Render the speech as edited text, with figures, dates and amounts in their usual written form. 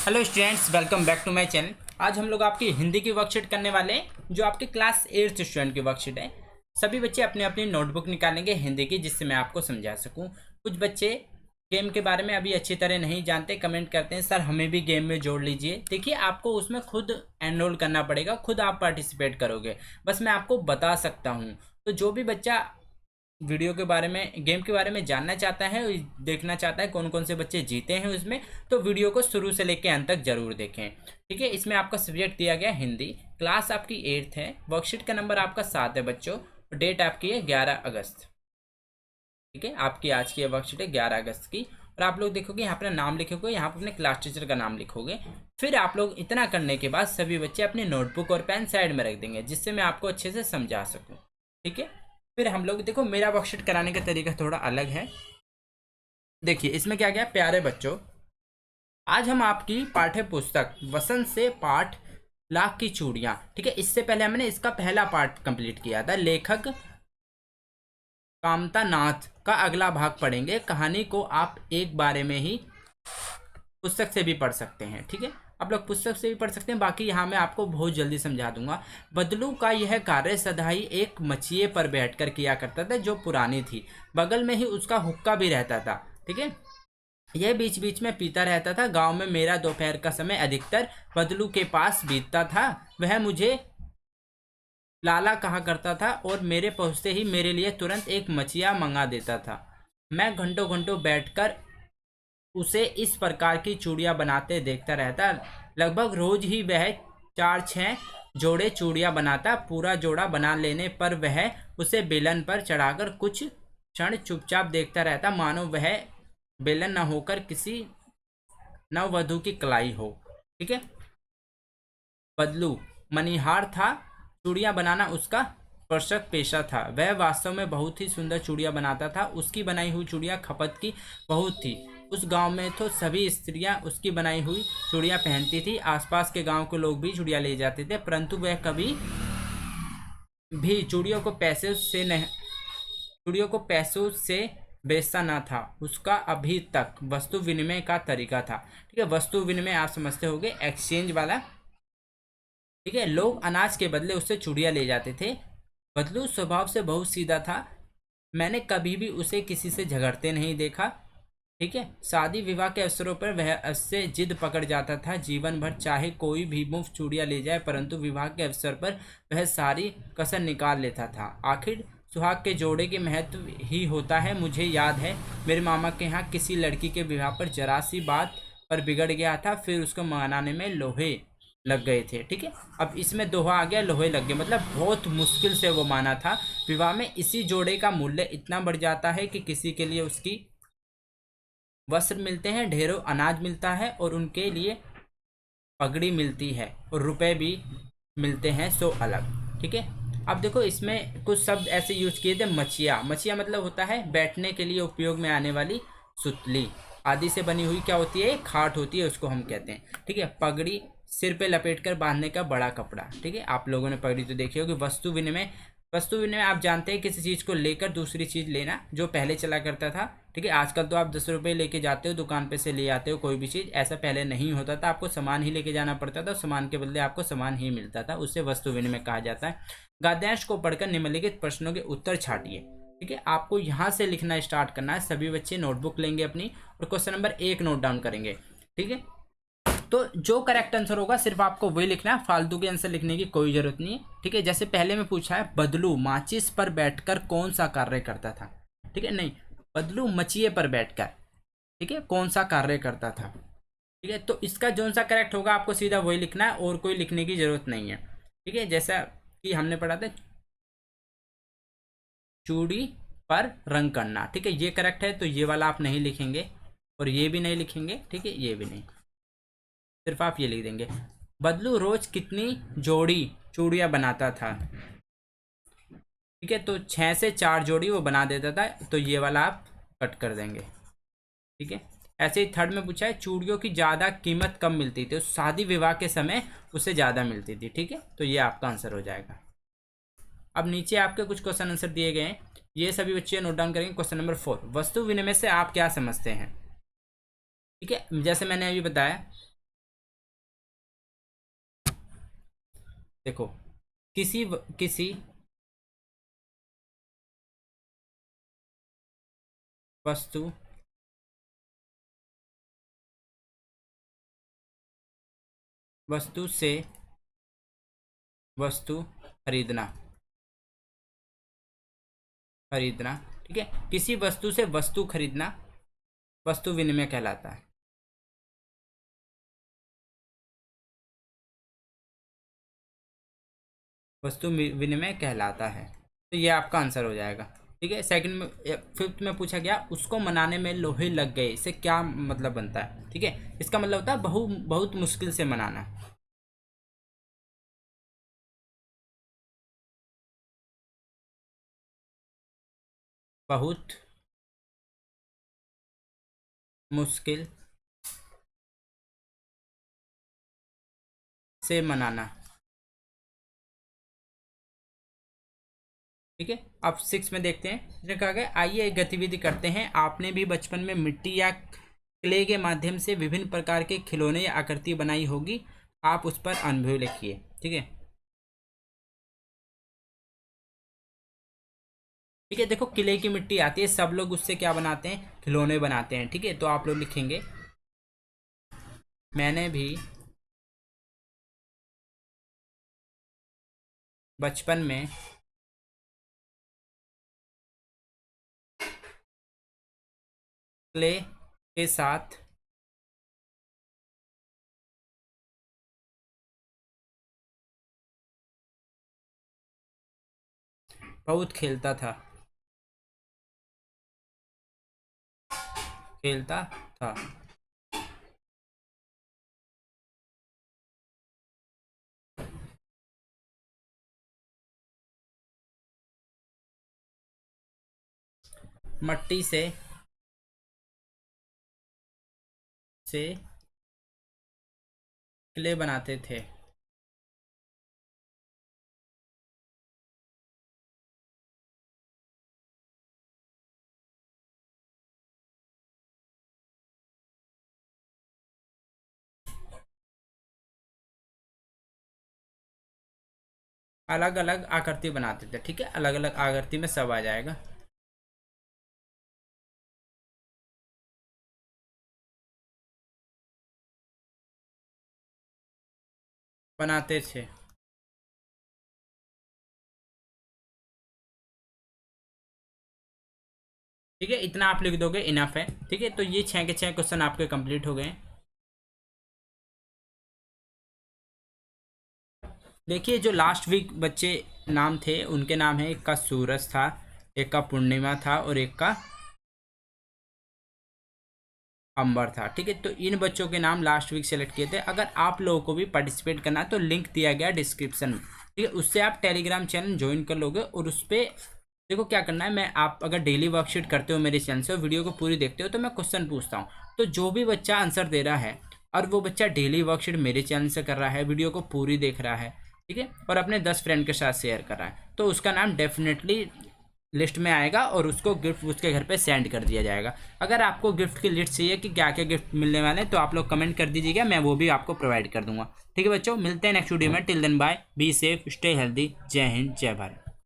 Hello students, welcome back to my channel. आज हम लोग आपकी हिंदी की वर्कशीट करने वाले हैं, जो आपके क्लास 8th स्टूडेंट की वर्कशीट है। सभी बच्चे अपनी अपनी नोटबुक निकालेंगे हिंदी की, जिससे मैं आपको समझा सकूं। कुछ बच्चे गेम के बारे में अभी अच्छी तरह नहीं जानते, कमेंट करते हैं सर हमें भी गेम में जोड़ लीजिए। देखिए, आपको उसमें खुद एनरोल करना पड़ेगा, खुद आप पार्टिसिपेट करोगे, बस मैं आपको बता सकता हूँ। तो जो भी बच्चा वीडियो के बारे में, गेम के बारे में जानना चाहता है, देखना चाहता है कौन कौन से बच्चे जीते हैं उसमें, तो वीडियो को शुरू से लेकर अंत तक जरूर देखें। ठीक है, इसमें आपका सब्जेक्ट दिया गया हिंदी, क्लास आपकी 8th है, वर्कशीट का नंबर आपका 7 है बच्चों, डेट आपकी है 11 अगस्त। ठीक है, आपकी आज की वर्कशीट है 11 अगस्त की। और आप लोग देखोगे यहाँ अपना नाम लिखोगे, यहाँ पर अपने क्लास टीचर का नाम लिखोगे। फिर आप लोग इतना करने के बाद सभी बच्चे अपनी नोटबुक और पेन साइड में रख देंगे, जिससे मैं आपको अच्छे से समझा सकूँ। ठीक है, फिर हम लोग देखो, मेरा वर्कशीट कराने का तरीका थोड़ा अलग है। देखिए इसमें क्या क्या प्यारे बच्चों, आज हम आपकी पाठ्य पुस्तक वसंत से पाठ लाख की चूड़ियां, ठीक है, इससे पहले हमने इसका पहला पार्ट कंप्लीट किया था, लेखक कामता नाथ का अगला भाग पढ़ेंगे। कहानी को आप एक बारे में ही पुस्तक से भी पढ़ सकते हैं। ठीक है, आप लोग पुस्तक से भी पढ़ सकते हैं, बाकी यहाँ मैं आपको बहुत जल्दी समझा दूंगा। बदलू का यह कार्य सदाई एक मचिए पर बैठकर किया करता था, जो पुरानी थी। बगल में ही उसका हुक्का भी रहता था। ठीक है, यह बीच बीच में पीता रहता था। गांव में मेरा दोपहर का समय अधिकतर बदलू के पास बीतता था। वह मुझे लाला कहा करता था और मेरे पहुंचते ही मेरे लिए तुरंत एक मचिया मंगा देता था। मैं घंटों घंटों बैठकर उसे इस प्रकार की चूड़ियाँ बनाते देखता रहता। लगभग रोज ही वह 4-6 जोड़े चूड़ियाँ बनाता। पूरा जोड़ा बना लेने पर वह उसे बेलन पर चढ़ाकर कुछ क्षण चुपचाप देखता रहता, मानो वह बेलन न होकर किसी नववधु की कलाई हो। ठीक है, बदलू मनिहार था, चूड़ियाँ बनाना उसका स्पर्शक पेशा था। वह वास्तव में बहुत ही सुंदर चूड़ियाँ बनाता था। उसकी बनाई हुई चूड़ियाँ खपत की बहुत थी। उस गांव में तो सभी स्त्रियां उसकी बनाई हुई चूड़ियाँ पहनती थी। आसपास के गांव के लोग भी चूड़ियाँ ले जाते थे, परंतु वह कभी भी चूड़ियों को पैसों से बेचता ना था। उसका अभी तक वस्तु विनिमय का तरीका था। ठीक है, वस्तु विनिमय आप समझते होंगे, एक्सचेंज वाला। ठीक है, लोग अनाज के बदले उससे चूड़ियाँ ले जाते थे। बदलू स्वभाव से बहुत सीधा था। मैंने कभी भी उसे किसी से झगड़ते नहीं देखा। ठीक है, शादी विवाह के अवसरों पर वह उससे जिद पकड़ जाता था, जीवन भर चाहे कोई भी मुफ्त चूड़ियाँ ले जाए, परंतु विवाह के अवसर पर वह सारी कसर निकाल लेता था। आखिर सुहाग के जोड़े के महत्व ही होता है। मुझे याद है, मेरे मामा के यहाँ किसी लड़की के विवाह पर जरा सी बात पर बिगड़ गया था, फिर उसको मनाने में लोहे लग गए थे। ठीक है, अब इसमें दोहा आ गया, लोहे लग गए, मतलब बहुत मुश्किल से वो माना था। विवाह में इसी जोड़े का मूल्य इतना बढ़ जाता है कि किसी के लिए उसकी वस्त्र मिलते हैं, ढेरों अनाज मिलता है, और उनके लिए पगड़ी मिलती है, और रुपए भी मिलते हैं 100 अलग। ठीक है, अब देखो इसमें कुछ शब्द ऐसे यूज किए थे। मचिया, मचिया मतलब होता है बैठने के लिए उपयोग में आने वाली सुतली आदि से बनी हुई क्या होती है, खाट होती है, उसको हम कहते हैं। ठीक है, पगड़ी सिर पे लपेट कर बांधने का बड़ा कपड़ा। ठीक है, आप लोगों ने पगड़ी तो देखी होगी। वस्तु विनिमय, वस्तु विनिमय आप जानते हैं, किसी चीज़ को लेकर दूसरी चीज़ लेना, जो पहले चला करता था। ठीक है, आजकल तो आप 10 रुपये लेके जाते हो दुकान पे से ले आते हो कोई भी चीज़, ऐसा पहले नहीं होता था। आपको सामान ही लेके जाना पड़ता था, सामान के बदले आपको सामान ही मिलता था, उससे वस्तु विनिमय कहा जाता है। गद्यांश को पढ़कर निम्नलिखित प्रश्नों के उत्तर छाटिए। ठीक है, आपको यहाँ से लिखना स्टार्ट करना है। सभी बच्चे नोटबुक लेंगे अपनी और क्वेश्चन नंबर 1 नोट डाउन करेंगे। ठीक है, तो जो करेक्ट आंसर होगा सिर्फ आपको वही लिखना है, फालतू के आंसर लिखने की कोई जरूरत नहीं है। ठीक है, जैसे पहले में पूछा है, बदलू माचिस पर बैठकर कौन सा कार्य करता था। ठीक है, नहीं, बदलू मचिए पर बैठकर, ठीक है, कौन सा कार्य करता था। ठीक है, तो इसका जो सा करेक्ट होगा आपको सीधा वही लिखना है, और कोई लिखने की जरूरत नहीं है। ठीक है, जैसा कि हमने पढ़ा था, चूड़ी पर रंग करना। ठीक है, ये करेक्ट है, तो ये वाला आप नहीं लिखेंगे, और ये भी नहीं लिखेंगे। ठीक है, ये भी नहीं, सिर्फ आप ये लिख देंगे। बदलू रोज कितनी जोड़ी चूड़ियाँ बनाता था। ठीक है, तो 6 से 4 जोड़ी वो बना देता था, तो ये वाला आप कट कर देंगे। ठीक है, ऐसे ही थर्ड में पूछा है, चूड़ियों की ज़्यादा कीमत कम मिलती थी, शादी विवाह के समय उससे ज़्यादा मिलती थी। ठीक है, तो ये आपका आंसर हो जाएगा। अब नीचे आपके कुछ क्वेश्चन आंसर दिए गए हैं, ये सभी बच्चे नोट डाउन करेंगे। क्वेश्चन नंबर 4, वस्तु विनिमय से आप क्या समझते हैं। ठीक है, जैसे मैंने अभी बताया, देखो, किसी वस्तु वस्तु से वस्तु खरीदना, खरीदना, ठीक है, किसी वस्तु से वस्तु खरीदना वस्तु विनिमय कहलाता है। वस्तु विनिमय कहलाता है। तो ये आपका आंसर हो जाएगा। ठीक है, सेकंड में, फिफ्थ में पूछा गया उसको मनाने में लोहे लग गए, इससे क्या मतलब बनता है। ठीक है, इसका मतलब होता है बहुत मुश्किल से मनाना। बहुत मुश्किल से मनाना। ठीक है, अब सिक्स में देखते हैं। इसने कहा गया आइए एक गतिविधि करते हैं, आपने भी बचपन में मिट्टी या क्ले के माध्यम से विभिन्न प्रकार के खिलौने या आकृति बनाई होगी, आप उस पर अनुभव लिखिए। ठीक है, ठीक है, देखो किले की मिट्टी आती है, सब लोग उससे क्या बनाते हैं, खिलौने बनाते हैं। ठीक है, तो आप लोग लिखेंगे मैंने भी बचपन में क्ले के साथ बहुत खेलता था, खेलता था। मट्टी से क्ले बनाते थे। अलग अलग आकृति बनाते थे। ठीक है, अलग अलग आकृति में सब आ जाएगा। बनाते थे। ठीक है, इतना आप लिख दोगे इनफ है। ठीक है, तो ये 6 के 6 क्वेश्चन आपके कंप्लीट हो गए। देखिए, जो लास्ट वीक बच्चे नाम थे उनके नाम है, एक का सूरज था, एक का पूर्णिमा था और एक का अंबर था। ठीक है, तो इन बच्चों के नाम लास्ट वीक सेलेक्ट किए थे। अगर आप लोगों को भी पार्टिसिपेट करना है तो लिंक दिया गया डिस्क्रिप्शन में। ठीक है, उससे आप टेलीग्राम चैनल ज्वाइन कर लोगे और उस पर देखो क्या करना है। मैं, आप अगर डेली वर्कशीट करते हो मेरे चैनल से और वीडियो को पूरी देखते हो तो मैं क्वेश्चन पूछता हूँ, तो जो भी बच्चा आंसर दे रहा है और वो बच्चा डेली वर्कशीट मेरे चैनल से कर रहा है, वीडियो को पूरी देख रहा है, ठीक है, और अपने 10 फ्रेंड के साथ शेयर कर रहा है, तो उसका नाम डेफिनेटली लिस्ट में आएगा और उसको गिफ्ट उसके घर पे सेंड कर दिया जाएगा। अगर आपको गिफ्ट की लिस्ट चाहिए कि क्या क्या गिफ्ट मिलने वाले हैं तो आप लोग कमेंट कर दीजिएगा, मैं वो भी आपको प्रोवाइड कर दूंगा। ठीक है बच्चों, मिलते हैं नेक्स्ट वीडियो में। Till then bye, be safe, stay healthy. जय हिंद, जय भारत।